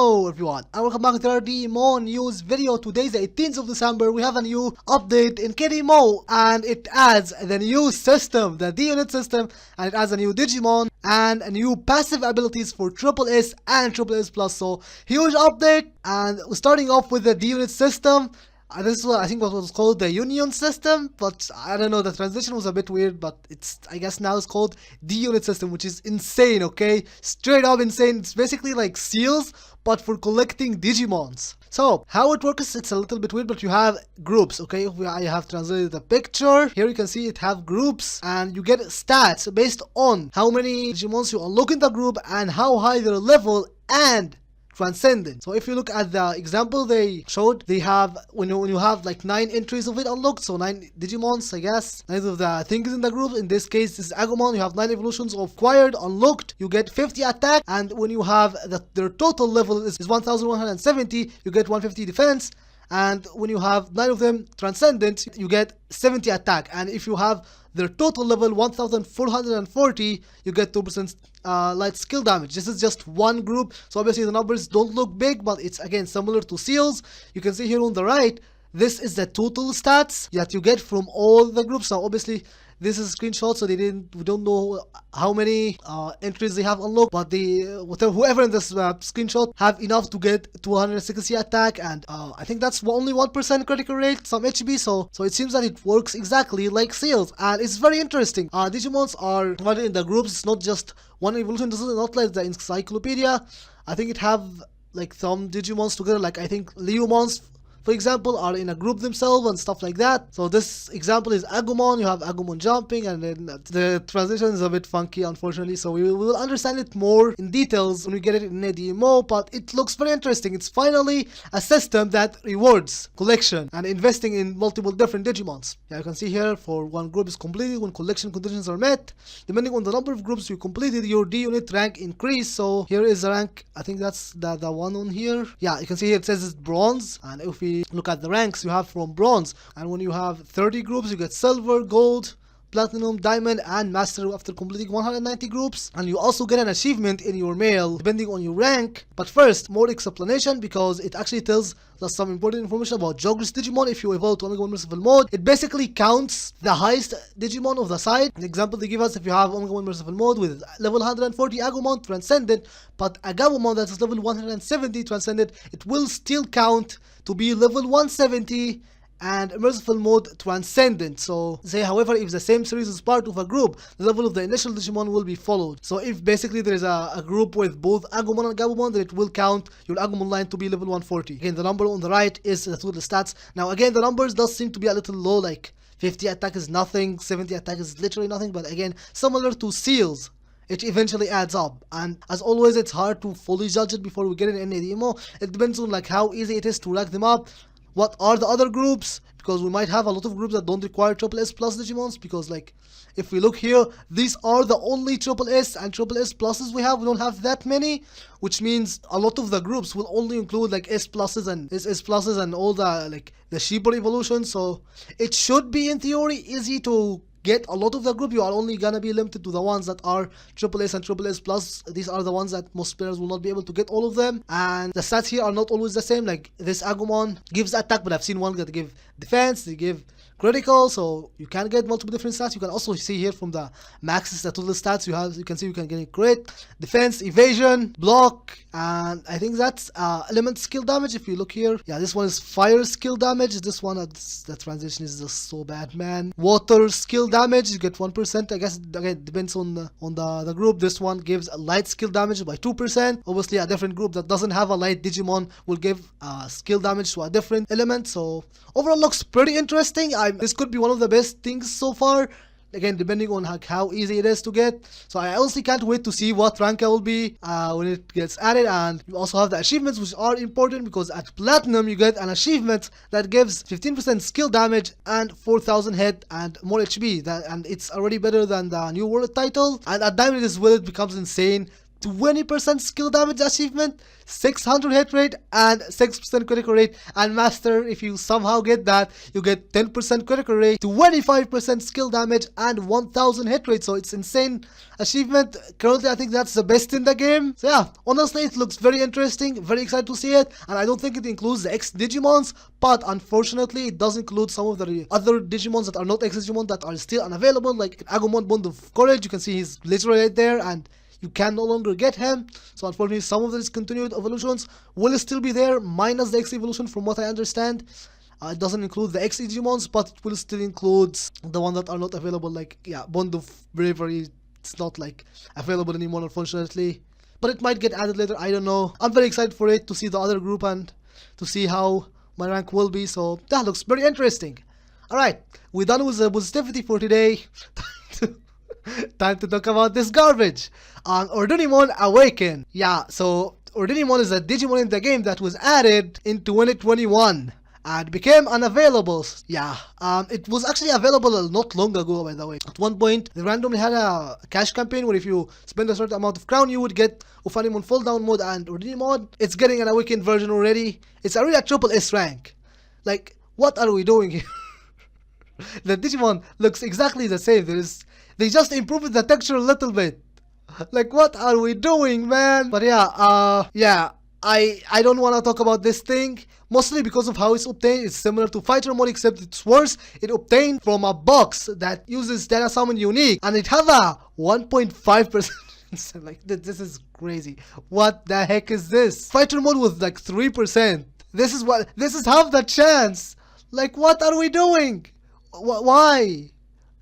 Hello everyone and welcome back to our DMO news video. Today is the 18th of December. We have a new update in KDMO and it adds the new system, the D-Unit System, and it adds a new Digimon and a new passive abilities for SSS and SSS Plus. So huge update, and we're starting off with the D-Unit System. This is what I think what was called the Union System, but I don't know, the transition was a bit weird, but I guess now it's called D-Unit System, which is insane, okay? Straight up insane. It's basically like seals, but for collecting Digimons. So, how it works, it's a little bit weird, but you have groups, okay? I have translated the picture. Here you can see it have groups, and you get stats based on how many Digimons you unlock in the group and how high their level and transcendent. So if you look at the example they showed, they have when you have like 9 entries of it unlocked, so 9 Digimons, I guess, 9 of the things in the group. In this case, this is Agumon. You have 9 evolutions of acquired, unlocked. You get 50 attack, and when you have their total level is 1170, you get 150 defense. And when you have 9 of them transcendent, you get 70 attack. And if you have their total level 1440, you get 2% light skill damage. This is just one group, so obviously the numbers don't look big, but it's again similar to seals. You can see here on the right, this is the total stats that you get from all the groups. Now obviously this is a screenshot, so we don't know how many entries they have unlocked, but whoever in this screenshot have enough to get 260 attack, and I think that's only 1% critical rate, some HP, so it seems that it works exactly like seals, and it's very interesting. Digimons are divided in the groups. It's not just one evolution. This is not like the encyclopedia. I think it have like some Digimons together, like I think Leomons, for example, are in a group themselves and stuff like that. So this example is Agumon. You have Agumon jumping, and then the transition is a bit funky, unfortunately. So we will understand it more in details when we get it in a DMO, but it looks very interesting. It's finally a system that rewards collection and investing in multiple different Digimons. Yeah, you can see here for one group is completed when collection conditions are met. Depending on the number of groups you completed, your D-Unit rank increase. So here is the rank. I think that's the one on here. Yeah, you can see here it says it's bronze, and if we look at the ranks, you have from bronze, and when you have 30 groups, you get silver, gold, platinum, diamond, and master after completing 190 groups. And you also get an achievement in your mail depending on your rank. But first, more explanation, because it actually tells us some important information about Jogris Digimon. If you evolve to Omega 1 Merciful Mode, it basically counts the highest Digimon of the side. An example they give us, if you have Omega 1 Merciful Mode with level 140 Agumon Transcendent, but a Gabumon that is level 170 Transcendent, it will still count to be level 170 and Merciful Mode Transcendent. So say, however, if the same series is part of a group, the level of the initial Digimon will be followed. So if basically there is a group with both Agumon and Gabumon, then it will count your Agumon line to be level 140. Again, the number on the right is the total stats. Now again, the numbers does seem to be a little low, like 50 attack is nothing, 70 attack is literally nothing, but again, similar to seals, it eventually adds up. And as always, it's hard to fully judge it before we get it in a DMO. It depends on like how easy it is to rank them up. What are the other groups? Because we might have a lot of groups that don't require SSS plus Digimons, because like if we look here, these are the only SSS and SSS pluses we have. We don't have that many, which means a lot of the groups will only include like S pluses and SS pluses and all the like the cheaper evolutions. So it should be in theory easy to get a lot of the group. You are only gonna be limited to the ones that are SSS and SSS plus. These are the ones that most players will not be able to get all of them, and the stats here are not always the same. Like this Agumon gives attack, but I've seen one that give defense, they give critical, so you can get multiple different stats. You can also see here from the maxes, the total stats you can see you can get crit, defense, evasion, block, and I think that's element skill damage. If you look here, yeah, this one is fire skill damage. This one, the transition is just so bad, man. Water skill damage, you get 1%. I guess again depends on the group. This one gives a light skill damage by 2%. Obviously, a different group that doesn't have a light Digimon will give skill damage to a different element. So overall, looks pretty interesting. This could be one of the best things so far. Again, depending on how easy it is to get. So I honestly can't wait to see what rank I will be when it gets added. And you also have the achievements, which are important, because at Platinum you get an achievement that gives 15% skill damage and 4000 hit and more HP. And it's already better than the New World title. And at Diamond as well, it becomes insane. 20% skill damage achievement, 600 hit rate, and 6% critical rate. And master, if you somehow get that, you get 10% critical rate, 25% skill damage, and 1000 hit rate. So it's insane achievement. Currently, I think that's the best in the game. So yeah, honestly, it looks very interesting. Very excited to see it. And I don't think it includes the X Digimons, but unfortunately, it does include some of the other Digimons that are not X Digimon that are still unavailable, like Agumon Bond of Courage. You can see he's literally right there, and you can no longer get him. So unfortunately, some of the discontinued evolutions will still be there, minus the X evolution from what I understand. It doesn't include the X Digimons, but it will still include the ones that are not available, like, yeah, Bond of Bravery. It's not, like, available anymore, unfortunately. But it might get added later, I don't know. I'm very excited for it, to see the other group and to see how my rank will be. So that looks very interesting. Alright, we're done with the positivity for today. Time to talk about this garbage. Ordinemon Awaken. Yeah, so Ordinemon is a Digimon in the game that was added in 2021 and became unavailable. Yeah, it was actually available not long ago, by the way. At one point, they randomly had a cash campaign where if you spend a certain amount of crown, you would get Ufanimon Fall Down mode and Ordinemon. It's getting an Awakened version already. It's already a triple S rank. Like, what are we doing here? The Digimon looks exactly the same. They just improved the texture a little bit. Like, what are we doing, man? But yeah, I don't want to talk about this thing, mostly because of how it's obtained. It's similar to Fighter Mode, except it's worse. It obtained from a box that uses Data Summon Unique, and it has a 1.5%. Like, this is crazy. What the heck is this? Fighter Mode with like 3%. This is half the chance. Like, what are we doing? Why?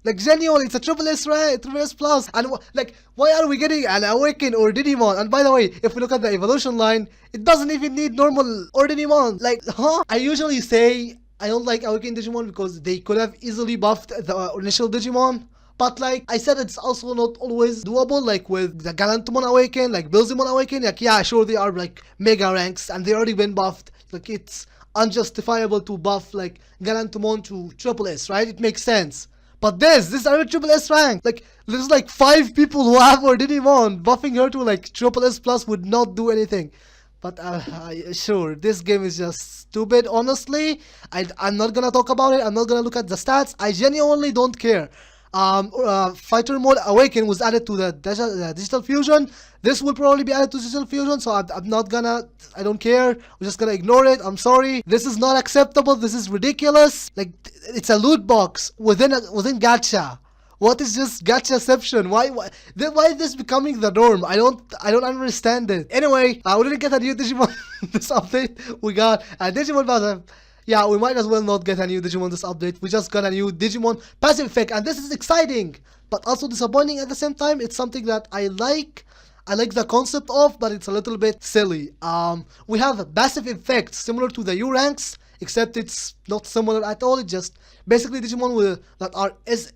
Like, genuinely, it's a triple S, right? Triple S plus. And like, why are we getting an Awaken Ordinemon? And by the way, if we look at the evolution line, it doesn't even need normal Ordinemon. Like, huh? I usually say I don't like Awaken Digimon because they could have easily buffed the initial Digimon. But like I said, it's also not always doable. Like with the Galantamon Awaken, like Bilzimon Awaken, like, yeah, sure, they are like mega ranks and they already been buffed. Like, it's unjustifiable to buff like Galantamon to triple S, right? It makes sense. But this is a triple S rank. Like, there's like 5 people who have Ordinemon. Buffing her to like triple S plus would not do anything. But sure, this game is just stupid. Honestly, I'm not gonna talk about it. I'm not gonna look at the stats. I genuinely don't care. Fighter Mode Awaken was added to the Digital Fusion. This will probably be added to Digital Fusion, so I'm not gonna, I don't care. We're just gonna ignore it. I'm sorry. This is not acceptable. This is ridiculous. Like, it's a loot box within gacha. What is just gachaception? Why is this becoming the norm? I don't understand it. Anyway, we didn't get a new Digimon this update. We got a Digimon Battle. Yeah, we might as well not get a new Digimon this update. We just got a new Digimon passive effect, and this is exciting, but also disappointing at the same time. It's something that I like. I like the concept of, but it's a little bit silly. We have passive effects similar to the U ranks, except it's not similar at all. It's just basically Digimon that are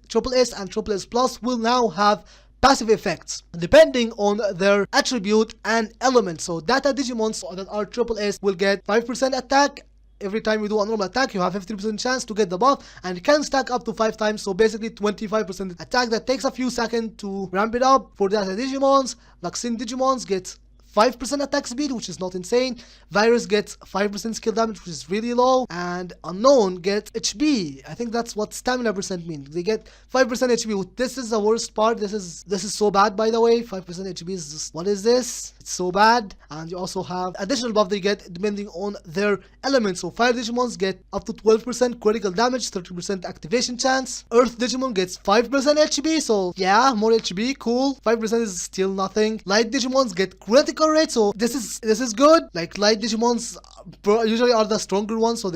triple S and triple S plus will now have passive effects depending on their attribute and element. So data Digimons that are triple S will get 5% attack. Every time you do a normal attack, you have 50% chance to get the buff, and it can stack up to 5 times, so basically 25% attack. That takes a few seconds to ramp it up. For data Digimons, Vaccine Digimons gets 5% attack speed, which is not insane. Virus gets 5% skill damage, which is really low. And Unknown gets HP. I think that's what stamina percent means. They get 5% HP. This is the worst part. This is so bad, by the way. 5% HP is just, what is this? It's so bad. And you also have additional buff they get depending on their element. So Fire Digimons get up to 12% critical damage, 30% activation chance. Earth Digimon gets 5% HP. So yeah, more HP, cool. 5% is still nothing. Light Digimons get critical rate, so this is good. Like, light Digimons usually are the stronger ones, so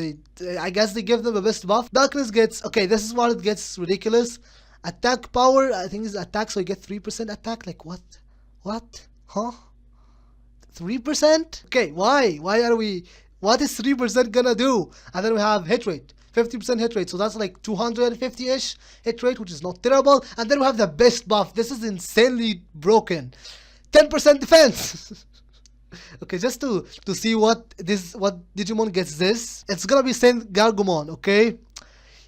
I guess they give them the best buff. Darkness gets, okay, this is where it gets ridiculous. Attack power, I think is attack, so you get 3% attack. Like, what, huh? 3%? Okay, why are we, what is 3% gonna do? And then we have hit rate, 50% hit rate, so that's like 250-ish hit rate, which is not terrible. And then we have the best buff. This is insanely broken, 10% defense. Okay, just to see what Digimon gets this. It's gonna be Saint Gargomon, okay?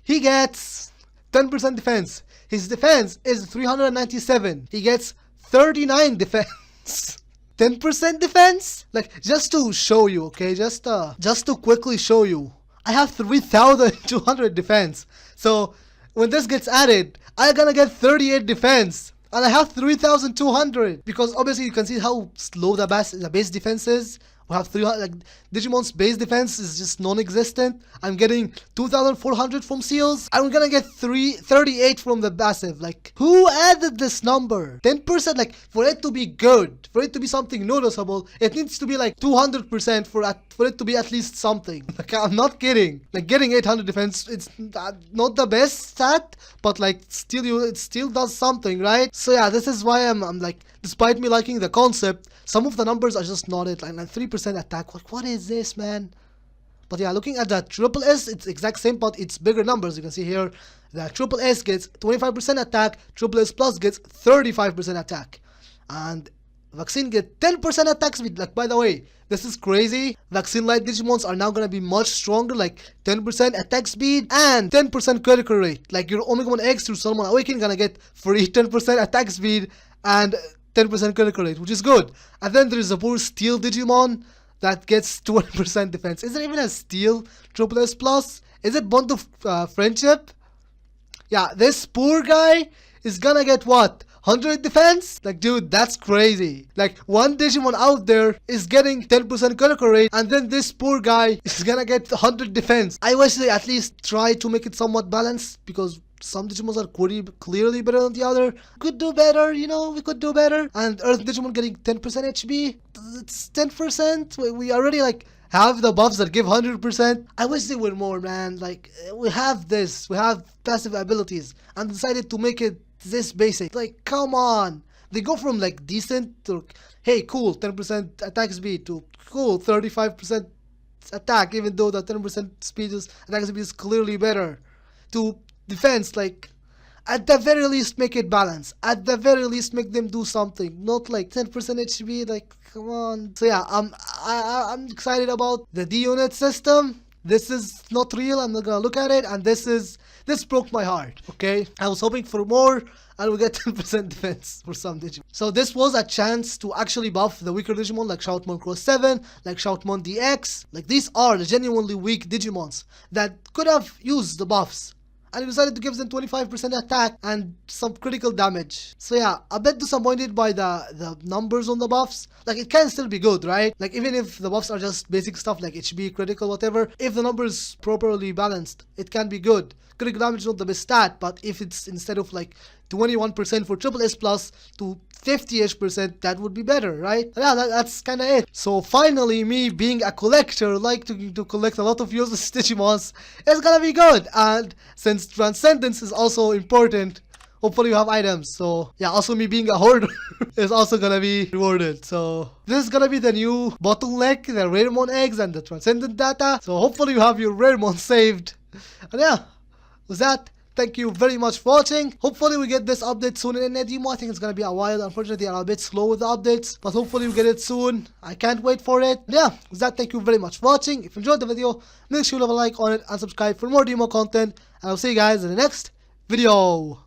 He gets 10% defense. His defense is 397. He gets 39 defense. 10% defense? Like, just to show you, okay? Just to quickly show you. I have 3,200 defense. So, when this gets added, I'm gonna get 38 defense. And I have 3,200. Because obviously you can see how slow the base defense is. We have 300, like, Digimon's base defense is just non-existent. I'm getting 2,400 from seals. I'm gonna get 38 from the passive. Like, who added this number? 10%, like, for it to be good, for it to be something noticeable, it needs to be like 200% for it to be at least something. Like, I'm not kidding. Like, getting 800 defense, it's not the best stat, but like, it still does something, right? So yeah, this is why I'm like, despite me liking the concept, some of the numbers are just not it. Like 3% attack. Like, what is this, man? But yeah, looking at the triple S, it's exact same, but it's bigger numbers. You can see here, the triple S gets 25% attack, triple S plus gets 35% attack, and vaccine get 10% attack speed. Like, by the way, this is crazy. Vaccine light Digimons are now gonna be much stronger, like 10% attack speed and 10% critical rate. Like, your Omega 1X through Chadramon's Awaken gonna get free 10% attack speed and 10% critical rate, which is good. And then there is a poor steel Digimon that gets 20% defense. Is there even a steel triple S plus? Is it bond of friendship? Yeah, this poor guy is gonna get what? 100 defense? Like, dude, that's crazy. Like, one Digimon out there is getting 10% critical rate, and then this poor guy is gonna get 100 defense. I wish they at least try to make it somewhat balanced, because some Digimons are clearly better than the other. Could do better, you know, we could do better. And Earth Digimon getting 10% HP, it's 10%. We already like have the buffs that give 100%. I wish they were more, man. Like, we have passive abilities, and decided to make it this basic. Like, come on. They go from like decent to, hey, cool, 10% attack speed, to cool, 35% attack, even though the 10% attack speed is clearly better, to defense. Like, at the very least make it balance. At the very least make them do something, not like 10% HP. Like, come on. So yeah, I'm excited about the D-Unit System. This is not real. I'm not gonna look at it, and this broke my heart. Okay, I was hoping for more, and we get 10% defense for some Digimon. So this was a chance to actually buff the weaker Digimon, like Shoutmon Cross 7, like Shoutmon DX. Like, these are the genuinely weak Digimons that could have used the buffs, and we decided to give them 25% attack and some critical damage. So yeah, a bit disappointed by the numbers on the buffs. Like, it can still be good, right? Like, even if the buffs are just basic stuff like HP, critical, whatever, if the numbers properly balanced, it can be good. Critical damage is not the best stat, but if it's instead of like 21% for triple S plus to 50ish%, that would be better, right? Yeah, that's kind of it. So finally, me being a collector, like to collect a lot of useless Digimons, is gonna be good. And since Transcendence is also important, hopefully you have items. So yeah, also me being a hoarder is also gonna be rewarded. So this is gonna be the new bottleneck, the Raremon eggs and the Transcendent data. So hopefully you have your Raremon saved. And yeah, with that, thank you very much for watching. Hopefully we get this update soon in DMO. I think it's gonna be a while. Unfortunately, I'm a bit slow with the updates, but hopefully we get it soon. I can't wait for it. Yeah, with that, thank you very much for watching. If you enjoyed the video, make sure you leave a like on it and subscribe for more DMO content. And I'll see you guys in the next video.